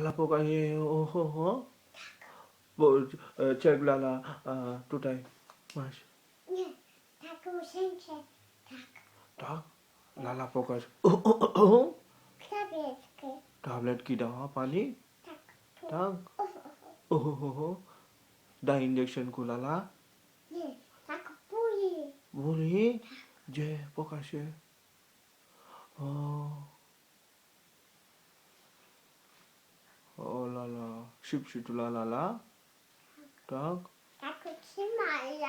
Lala pokażę, oho, bo cegla tutaj masz. Nie, taką sęczę. Tak? Lala pokaż. Tabletkę. Tabletki dała pani? Tak. Tu. Tak? Oho. Daj injekcjenku Lala. Nie, tak boli. Boli? Gdzie? Pokaż się. O Lala. Szybciej tu Lala. Tak? Tak trzymaj.